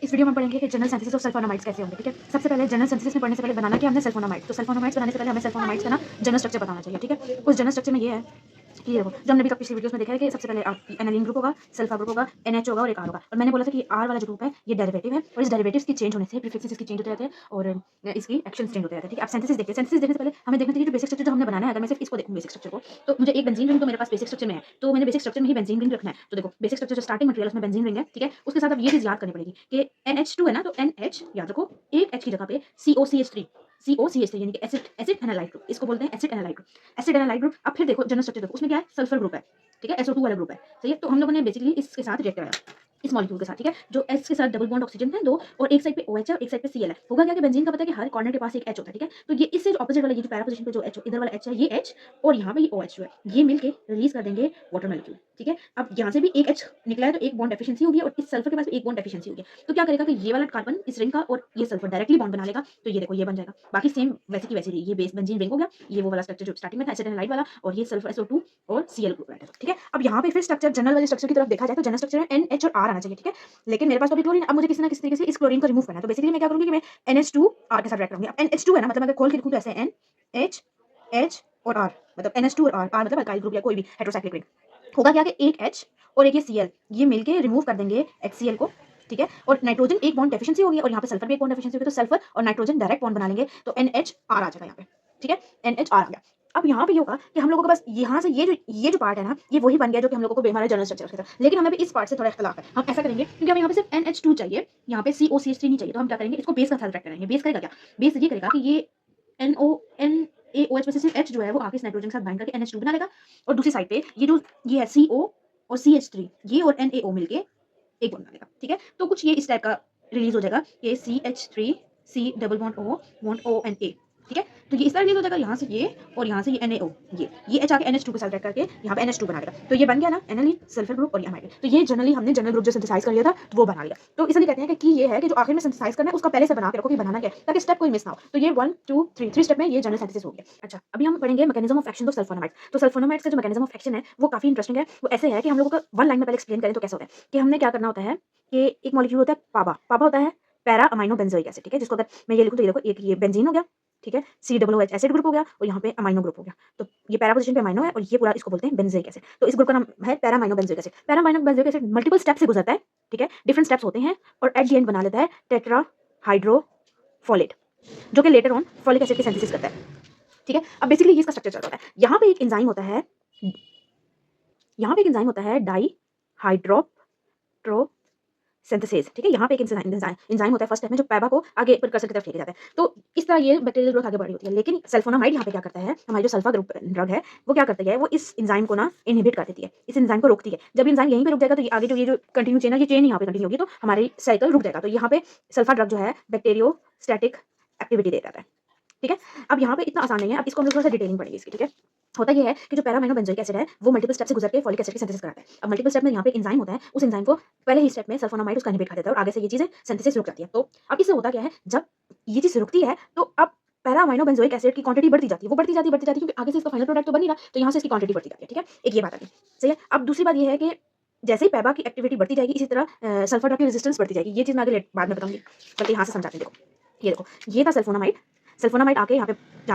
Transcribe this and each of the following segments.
इस वीडियो में पढ़ेंगे कि जनरल सिंथेसिस ऑफ सल्फोनामाइड्स कैसे होंगे। ठीक है, सबसे पहले जनरल सिंथेसिस में पढ़ने से पहले बनाना क्या हमने सल्फोनामाइड। तो सल्फोनामाइड्स बनाने से पहले हमें सल्फोनामाइड्स का ना जनरल स्ट्रक्चर बताना चाहिए। ठीक है, उस जनरल स्ट्रक्चर में ये है कि ये देखो, जो हमने अभी तक पिछली वीडियोस में देखा है कि सबसे पहले एनालिन ग्रुप होगा, सल्फा ग्रुप होगा, NH होगा और एक R होगा। और मैंने बोला था कि R वाला जो ग्रुप है ये डेरिवेटिव है और इस डेरिवेटिव्स की चेंज होने से प्रीफिक्सेस इसकी चेंज होते रहते हैं और इसकी एक्शंस चेंज होते रहते हैं। ठीक है, अब सिंथेसिस देखते हैं। सिंथेसिस देखने से पहले हमें देखना चाहिए जो बेसिक स्ट्रक्चर जो हमने बनाना है। अगर मैं सिर्फ इसको देखूं बेसिक स्ट्रक्चर को, तो मुझे एक बेंजीन रिंग तो मेरे पास बेसिक स्ट्रक्चर में है, तो मैंने बेसिक स्ट्रक्चर में ही बेंजीन रिंग रखना है। तो देखो, बेसिक स्ट्रक्चर जो स्टार्टिंग मटेरियल उसमें बेंजीन रिंग है। ठीक है, उसके साथ अब ये चीज याद करनी पड़ेगी कि NH2 है ना, तो NH याद रखो, एक H की जगह पे COCH3 यानी कि एसिड एनालाइड ग्रुप, इसको बोलते हैं acid anhydride group. Acid anhydride group. अब फिर देखो जनरल स्ट्रक्चर देखो, उसमें क्या है, सल्फर ग्रुप है। ठीक है, SO2 वाला ग्रुप है। सही है, तो हम लोगों ने बेसिकली इसके साथ रिएक्ट कराया, इस मॉलिक्यूल के साथ। ठीक है, जो S के साथ डबल बॉन्ड ऑक्सीजन है दो, और एक साइड पे OH है और एक साइड पे Cl है। होगा क्या कि बेंजीन का पता है कि हर कॉर्नर के पास एक H होता है। ठीक है, तो ये इससे ऑपोजिट वाला ये जो पैरा पोजीशन पे जो H इधर वाला H है, ये H और यहाँ पे ये OH जो है, ये मिलके रिलीज कर देंगे वाटर मॉलिक्यूल। ठीक है, अब यहाँ से भी एक H निकला है तो एक बॉन्ड डेफिशिएंसी होगी और इस सल्फर के पास भी एक बॉन्ड डेफिशिएंसी होगी। तो क्या करेगा कि ये वाला कार्बन इस रिंग का और ये सल्फर डायरेक्टली बॉन्ड बना लेगा, तो ये देखो ये बन जाएगा। बाकी सेम वैसे की वैसी रही, ये बेस बेंजीन रिंग हो गया, ये वो वाला स्ट्रक्चर जो स्टार्टिंग में था एसिड एनालाइड वाला, और ये सल्फर SO2 और Cl ग्रुप रहता है। ठीक है, अब यहाँ पे फिर स्ट्रक्चर जनरल वाले स्ट्रक्चर की तरफ देखा जाए तो जनरल स्ट्रक्चर है NH और R आना चाहिए। ठीक है, लेकिन मेरे पास तो अभी क्लोरीन, अब मुझे किसी ना किसी तरीके से इस क्लोरीन को रिमूव करना है। तो बेसिकली मैं क्या करूंगी कि मैं NH2 R के साथ रिएक्ट करूंगी। अब NH2 है ना, मतलब अगर खोल के लिखूं तो ऐसे NH H और R, मतलब NH2 और R मतलब अल्काइल ग्रुप या कोई भी हेटेरोसाइक्लिक रिंग। होगा क्या कि एक H और एक ये Cl, ये मिलके रिमूव कर देंगे HCl को। ठीक है, और नाइट्रोजन एक बॉन्ड डेफिशिएंसी होगी और यहाँ पे सल्फर भी एक बॉन्ड डेफिशिएंसी होगी, तो सल्फर और नाइट्रोजन डायरेक्ट बॉन्ड बना लेंगे, तो NHR आ जाएगा यहाँ पे। ठीक है, NHR आ गया। अब यहाँ पे ये होगा कि हम लोगों को बस यहाँ से ये जो पार्ट है ना, ये वही बन गया जो कि हम लोगों को हमारे जनरल स्ट्रक्चर था। लेकिन हमें भी इस पार्ट से थोड़ा इख्तिलाफ है। हम ऐसा करेंगे क्योंकि हमें यहाँ पे सिर्फ NH2 चाहिए, यहाँ पे COCH3 नहीं चाहिए, तो हम क्या करेंगे, इसको बेस का साथ रख करेंगे। बेस करेगा क्या, बेस ये करेगा कि ये NaOH में से सिर्फ H जो है वो आगे इस नाइट्रोजन के साथ बाइंड करके NH2 बना लेगा, और दूसरी साइड पे ये है CO और CH3, ये और NaO मिलके एक बॉन्ड बना लेगा। ठीक है, तो कुछ ये इस टाइप का रिलीज हो जाएगा, ये CH3 C double bond O and A। ठीक है, तो ये इस तरह रिलीज हो जाएगा, यहाँ से ये और यहाँ से ये NaO, ये H आके NH2 के साथ अटैक करके यहाँ पे NH2 बना लेगा, तो ये बन गया ना एनालिन, सल्फर ग्रुप और ये अमाइड। तो ये जनरली हमने जनरल ग्रुप जो सिंथेसाइज कर लिया था तो वो बना लिया। तो इसलिए कहते हैं कि ये है कि जो आखिर में सिंथेसाइज करना है उसका पहले से बना के रखो कि बनाना क्या है, ताकि स्टेप कोई मिस ना हो। तो ये 1 2 3 स्टेप में ये जनरल सिंथेसिस हो गया। अच्छा, अभी हम पढ़ेंगे mechanism of action of sulphonamides. तो सल्फोनामाइड्स का जो मैकेनिज्म ऑफ एक्शन है वो काफी इंटरेस्टिंग है। वो ऐसे है कि हम लोगों को वन लाइन में पहले एक्सप्लेन करें तो कैसे होता है कि हमने क्या करना होता है कि एक मॉलिक्यूल होता है पाबा होता है पैरा अमाइनो बेंजोइक एसिड। ठीक है, जिसको अगर मैं ये लिखूं तो ये देखो, एक ये बेंजीन हो गया। ठीक है, COOH एसिड ग्रुप हो गया और यहाँ पे अमाइनो ग्रुप हो गया। तो ये पैरा पोजीशन पे अमाइनो है और ये पूरा इसको बोलते हैं बेंजोइक एसिड। तो इस ग्रुप का नाम है para amino benzoic acid. Para amino benzoic acid multiple step से गुजरता है। ठीक है, डिफरेंट स्टेप्स होते हैं और एट द एंड बना लेता है टेट्रा हाइड्रोफोलेट, जो कि लेटर ऑन फोलिक एसिड की सिंथेसिस करता है। ठीक है, अब बेसिकली ये इसका स्ट्रक्चर चल रहा है। यहाँ पे एक एंजाइम होता है डाई हाइड्रोप्रो सिंथेसिस। ठीक है, यहाँ पे एक एंजाइम होता है फर्स्ट स्टेप में जो पैबा को आगे प्रिकर्सर की तरफ लेके जाता है। तो इस तरह ये बैक्टीरियल ग्रोथ आगे बढ़ रही होती है। लेकिन सल्फोनामाइड यहाँ पे क्या करता है, हमारी जो सल्फा ग्रुप ड्रग है वो क्या करती है, वो इस एंजाइम को ना इनहिबिट कर देती है, इस एंजाइम को रोकती है। जब एंजाइम यहीं पे रुक जाएगा तो आगे जो ये जो कंटिन्यू चेन है, ये चेन यहाँ पे कंटिन्यू होगी, तो हमारी साइकिल रुक जाएगा। तो यहाँ पे सल्फा ड्रग जो है बैक्टीरियोस्टैटिक एक्टिविटी दे जाता है। ठीक है, अब यहाँ पे इतना आसान नहीं है, अब इसको हम लोग थोड़ा सा डिटेलिंग पढ़ेंगे इसकी। ठीक है, होता यह है कि जो पैरा अमाइनो बेंजोइक एसिड है वो मल्टीपल स्टेप से गुजर के फॉलिक एसिड की सिंथेसिस कराता है। अब मल्टीपल स्टेप में यहाँ पे एंजाइम होता है, उस एंजाइम को पहले ही स्टेप में सल्फोनामाइड उसका इनहिबिट कर देता है और आगे से ये चीजें सिंथेसिस रुक जाती है। तो अब इससे होता क्या है, जब ये चीज रुकती है तो अब पैरा अमाइनो बेंजोइक एसिड की क्वांटिटी बढ़ती जाती है, वो बढ़ती जाती है क्योंकि आगे से इसका फाइनल प्रोडक्ट तो बन ही रहा, तो यहाँ से इसकी क्वांटिटी बढ़ती जाती है। ठीक है, एक ये बात आ गई। सही है, अब दूसरी बात ये है कि जैसे ही पैबा की एक्टिविटी बढ़ती जाएगी इसी तरह सल्फर ड्रग की रेजिस्टेंस बढ़ती जाएगी। ये चीज मैं आगे बाद में बताऊंगी, बल्कि यहाँ से समझाते हैं। देखो ये था सल्फोनामाइड आके यहाँ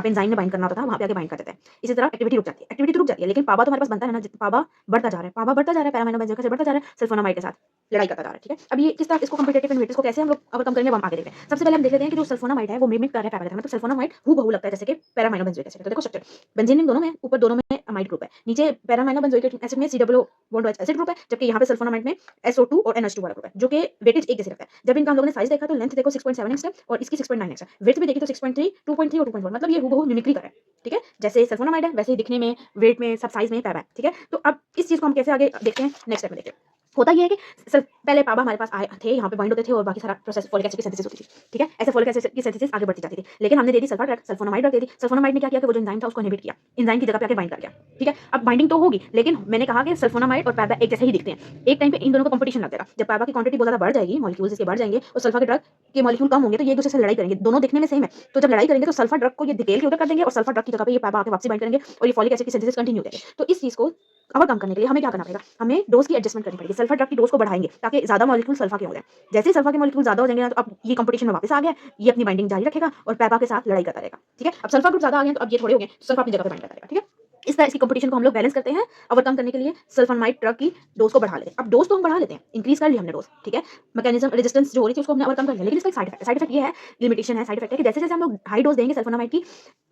पे एंजाइम में बाइंड करना होता था, वहाँ पे आके बाइंड कर देता है। इसी तरह एक्टिविटी तो रुक जाती है, लेकिन पाबा तो हमारे पास बनता है ना, पाबा बढ़ता जा रहा है, पैरा अमाइनो बेंजोइक एसिड बढ़ता जा रहा है, सल्फोनामाइड के साथ लड़ाई करता जा रहा है। ठीक है, अब ये किस तरह इसको कॉम्पिटिटिव इनहिबिटर्स को कैसे हम लोग ओवरकम करेंगे वो हम आगे देखते हैं। सबसे पहले हम देख लेते हैं कि जो सल्फोनामाइड है वो मिमिक कर रहा है पैरा, मतलब सल्फोनामाइड हूबहू लगता है जैसे कि पैरा अमाइनो बेंजोइक एसिड। तो देखो स्ट्रक्चर, बेंजीन दोनों में, ऊपर दोनों में अमाइड ग्रुप है, नीचे पैरा अमाइनो बेंजोइक एसिड में COOH एसिड ग्रुप है, जबकि यहाँ पे सल्फोनामाइड में SO2 और NH2 वाला ग्रुप है, जो कि वेटेज एक जैसे लगता है। जब इनका हम लोगों ने साइज देखा तो लेंथ देखो 6.7x है और इसकी 6.9x है, विड्थ भी देखी तो 6.3, 2.3 और 2.1, मतलब ये हूबहू मिमिक्री कर रहा है। ठीक है, जैसे सल्फोनामाइड है वैसे ही दिखने में, वेट में, सब साइज में पैरा है। ठीक है, तो अब इस चीज को हम कैसे आगे देखते हैं, नेक्स्ट स्टेप में देखते हैं। होता ये है कि पहले पाबा हमारे पास आए थे, यहाँ पे बाइंड होते थे और बाकी सारा प्रोसेस फोलिक एसिड की सिंथेसिस होती थी। ठीक है, ऐसे फोलिक एसिड की सिंथेसिस आगे बढ़ती जाती थी, लेकिन हमने दे दी सल्फा ड्रग, सल्फोनामाइड ड्रग दे दी। सल्फोनामाइड ने क्या किया कि वो जो एंजाइम था उसको इनहिबिट किया, एंजाइम की जगह पे आके बाइंड कर गया। ठीक है, अब बाइंडिंग तो होगी, लेकिन मैंने कहा कि सल्फोनामाइड और पैबा एक जैसे ही दिखते हैं। एक टाइम पे इन दोनों को कंपटीशन लग जाएगा, जब पैबा की क्वांटिटी बहुत ज्यादा बढ़ जाएगी, मॉलिक्यूल्स इसके बढ़ जाएंगे और सल्फा के ड्रग के मॉलिक्यूल कम होंगे, तो ये एक दूसरे से लड़ाई करेंगे। दोनों दिखने में सेम है, तो जब लड़ाई करेंगे तो सल्फा ड्रग को ये धकेल के उधर कर देंगे और सल्फा ड्रग की जगह पे ये पैबा आके वापसी बाइंड करेंगे और ये फॉलिक एसिड की सिंथेसिस कंटिन्यू करेंगे। तो इस चीज को ओवरकम करने के लिए हमें क्या करना पड़ेगा, हमें डोज की एडजस्टमेंट करनी पड़ेगी। सल्फा ड्रग की डोज को बढ़ाएंगे ताकि ज़्यादा मॉलिक्यूल सल्फा के हो जाए। जैसे ही सल्फा के मॉलिक्यूल ज़्यादा हो जाएंगे ना, तो अब ये कंपटीशन में वापस आ गया, ये अपनी बाइंडिंग जारी रखेगा और पैपा के साथ लड़ाई करता रहेगा। ठीक है, अब सल्फा ग्रुप ज़्यादा आ गए तो अब ये थोड़े हो गए, सल्फा अपनी जगह पे बाइंड करता रहेगा। ठीक है, इस तरह इसकी कंपटीशन को हम लोग बैलेंस करते हैं। ओवरकम करने के लिए सल्फोनामाइड ड्रग की डोज को बढ़ा लेते हैं। अब डोज तो हम बढ़ा लेते हैं, इंक्रीज कर ली हमने डोज। ठीक है, मैकेनिज्म रेजिस्टेंस जो हो रही थी उसको हमने ओवरकम कर लिया, लेकिन इसका एक साइड इफेक्ट ये है, लिमिटेशन है, साइड इफेक्ट है कि जैसे जैसे हम लोग हाई डोज देंगे सल्फोनामाइड की,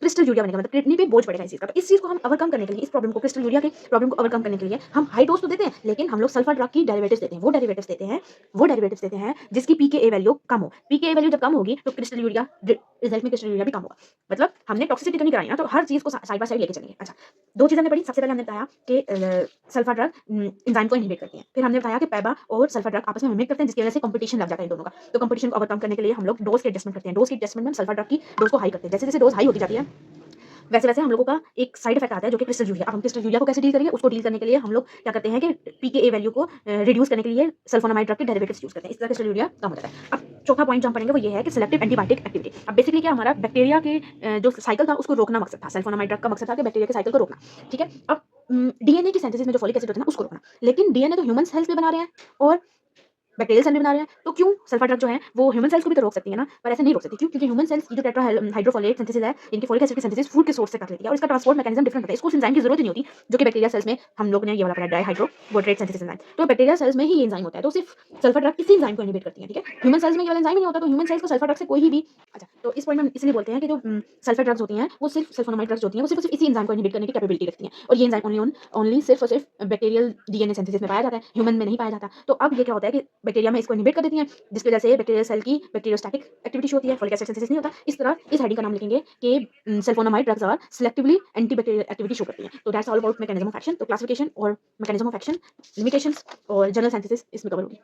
क्रिस्टल यूरिया बनेगा, मतलब किडनी पे बोझ पड़ेगा इस चीज़ का। तो इस चीज़ को हम ओवरकम करने के लिए, इस प्रॉब्लम को, क्रिस्टल यूरिया के प्रॉब्लम को ओवरकम करने के लिए हम हाई डोज तो देते हैं, लेकिन हम लोग सल्फा ड्रग की डेरिवेटिव्स देते हैं। वो डेरिवेटिव्स देते हैं जिसकी पीकेए वैल्यू कम हो। पीकेए वैल्यू जब कम होगी तो क्रिस्टल यूरिया रिजल्ट में क्रिस्टल यूरिया भी कम होगा। मतलब हमने टॉक्सिसिटी तो नहीं कराई ना, तो हर चीज़ को साइड बाय साइड लेके चलेंगे। अच्छा, 2 चीज़ हमने पढ़ी। सबसे पहले हमने बताया कि सल्फा ड्रग एंजाइम को इनहिबिट करती है। फिर हमने बताया कि पैबा और सल्फा ड्रग आपस में मिमिक करते हैं, जिसकी वजह से कंपटीशन लग जाता है इन दोनों का। तो कंपटीशन को ओवरकम करने के लिए हम लोग डोज की एडजस्टमेंट करते हैं। डोज की एडजस्टमेंट में हम सल्फा ड्रग की डोज को हाई करते हैं। जैसे जैसे डोज हाई होती जाती है, वैसे वैसे हम लोगों का एक साइड इफेक्ट आता है जो कि क्रिस्टल यूरिया। अब हम क्रिस्टल यूरिया को कैसे डील करेंगे, उसको डील करने के लिए हम लोग क्या करते हैं कि पीकेए वैल्यू को रिड्यूस करने के लिए सल्फोनामाइड ड्रग के डेरिवेटिव्स यूज करते हैं। इस तरह क्रिस्टल यूरिया कम हो जाता है। अब चौथा पॉइंट जो हम पढ़ेंगे वो ये है कि सिलेक्टिव एंटीबायोटिक एक्टिविटी। अब बेसिकली क्या, हमारा बैक्टीरिया के जो साइकिल था उसको रोकना मकसद था। सल्फोनामाइड ड्रग का मकसद था कि बैक्टीरिया के साइकिल को रोकना। ठीक है, अब डीएनए की सिंथेसिस में जो फोलिक एसिड होता है ना, उसको रोकना। लेकिन डीएनए तो ह्यूमन सेल्स में बना रहे हैं और बैक्टीरियल सेल में बना रहे हैं, तो क्यों सल्फा ड्रग जो है वो ह्यूमन सेल्स को भी तो रोक सकती है ना, पर ऐसे नहीं रोक सकती। क्यों? क्योंकि ह्यूमन सेल्स की जो टेट्रा हाइड्रोफोलेट सिंथेसिस है, इनकी फोलिक एसिड की सिंथेसिस फूड के सोर्स से कर लेती है और इसका ट्रांसपोर्ट मैकेनिज्म डिफरेंट होता है। इसको एंजाइम की जरूरत ही नहीं होती, जो कि बैक्टीरिया सेल्स में हम लोग ने ये वाला पढ़ा, डाइहाइड्रोबोट्रेट सिंथेसिस एंजाइम। तो बैक्टीरिया सेल्स में ही ये एंजाइम होता है, तो सिर्फ सल्फा ड्रग इसी एंजाइम को इनहिबिट करती है। ठीक है, ह्यूमन सेल्स में ये वाला एंजाइम ही नहीं होता, तो ह्यूमन सेल्स को सल्फा ड्रग से कोई भी। अच्छा, तो इस पॉइंट में इसलिए बोलते हैं कि जो सल्फा ड्रग्स होती हैं वो सिर्फ सल्फोनामाइड ड्रग्स होती हैं, वो सिर्फ इसी एंजाइम को इनहिबिट करने की कैपेबिलिटी रखती हैं और ये एंजाइम ओनली सिर्फ और सिर्फ बैक्टीरियल डीएनए सिंथेसिस में पाया जाता है, ह्यूमन में नहीं पाया जाता। तो अब ये क्या होता है कि बैक्टीरिया में इसको इनहिबिट कर देती हैं, जिसकी वजह से बैक्टीरियल सेल की बैक्टीरियोस्टैटिक एक्टिविटी शो होती है, फोलिक एसिड सिंथेसिस नहीं होता। इस तरह इस हेडिंग का नाम लिखेंगे कि sulphonamide drugs are selectively anti bacterial activity show करती हैं। तो that's all about mechanism of action. तो क्लासिफिकेशन और मैकेनिज्म ऑफ एक्शन, लिमिटेशंस और जनरल सिंथेसिस इसमें कवर होगी।